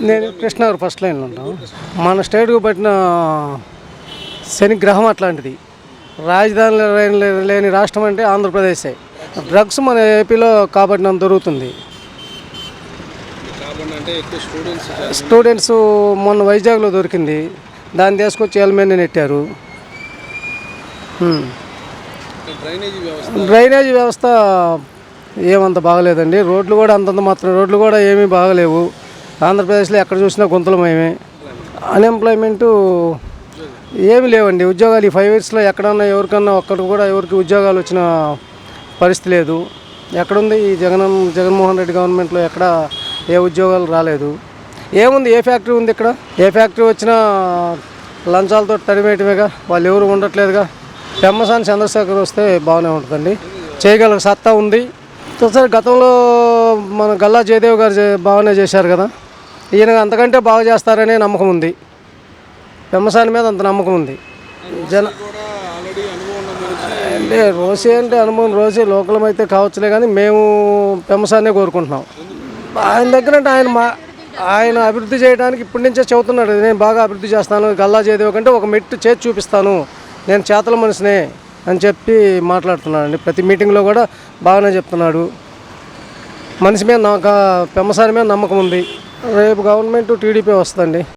నేను కృష్ణారు ఫస్ట్ లైన్లో ఉంటాను. మన స్టేట్కు పట్టిన శనిగ్రహం అట్లాంటిది. రాజధాని లేని రాష్ట్రం అంటే ఆంధ్రప్రదేశే. డ్రగ్స్ మన ఏపీలో కాబట్టినంత దొరుకుతుంది. స్టూడెంట్స్ మొన్న వైజాగ్లో దొరికింది, దాన్ని తీసుకొచ్చి ఎల్మెన్ని నెట్టారు. డ్రైనేజీ వ్యవస్థ ఏమంత బాగలేదండి. రోడ్లు కూడా అంతంత మాత్రం, రోడ్లు కూడా ఏమీ బాగలేవు. ఆంధ్రప్రదేశ్లో ఎక్కడ చూసినా గుంతలమయమే. అన్ఎంప్లాయ్మెంటు ఏమి లేవండి. ఉద్యోగాలు ఈ 5 ఇయర్స్లో ఎక్కడన్నా ఎవరికన్నా ఒక్కరికి కూడా ఎవరికి ఉద్యోగాలు వచ్చిన పరిస్థితి లేదు. ఎక్కడుంది ఈ జగన్మోహన్ రెడ్డి గవర్నమెంట్లో? ఎక్కడ ఏ ఉద్యోగాలు రాలేదు. ఏముంది? ఏ ఫ్యాక్టరీ ఉంది ఇక్కడ? ఏ ఫ్యాక్టరీ వచ్చినా లంచాలతో తరిమేయటమేగా. వాళ్ళు ఎవరు ఉండట్లేదుగా. పెమ్మసాని చంద్రశేఖర్ వస్తే బాగానే ఉంటుందండి. చేయగల సత్తా ఉంది. ఒకసారి గతంలో మన గల్లా జయదేవ్ గారు బాగానే చేశారు కదా. ఈయన అంతకంటే బాగా చేస్తారనే నమ్మకం ఉంది. పెమ్మసాని మీద అంత నమ్మకం ఉంది. అంటే రోసి అంటే అనుభవం, రోసి లోకలం అయితే కావచ్చులే, కానీ మేము పెమ్మసానే కోరుకుంటున్నాం. ఆయన దగ్గర అంటే ఆయన అభివృద్ధి చేయడానికి ఇప్పటి నుంచే చెబుతున్నాడు, నేను బాగా అభివృద్ధి చేస్తాను, గల్లా జయదేవ్ కంటే ఒక మెట్టు చేసి చూపిస్తాను, నేను చేతల మనిషినే అని చెప్పి మాట్లాడుతున్నాడు. ప్రతి మీటింగ్లో కూడా బాగానే చెప్తున్నాడు. మనిషి మీద నాకు పెమ్మసాని మీద నమ్మకం ఉంది. రేపు గవర్నమెంట్ టీడీపీ వస్తుందండి.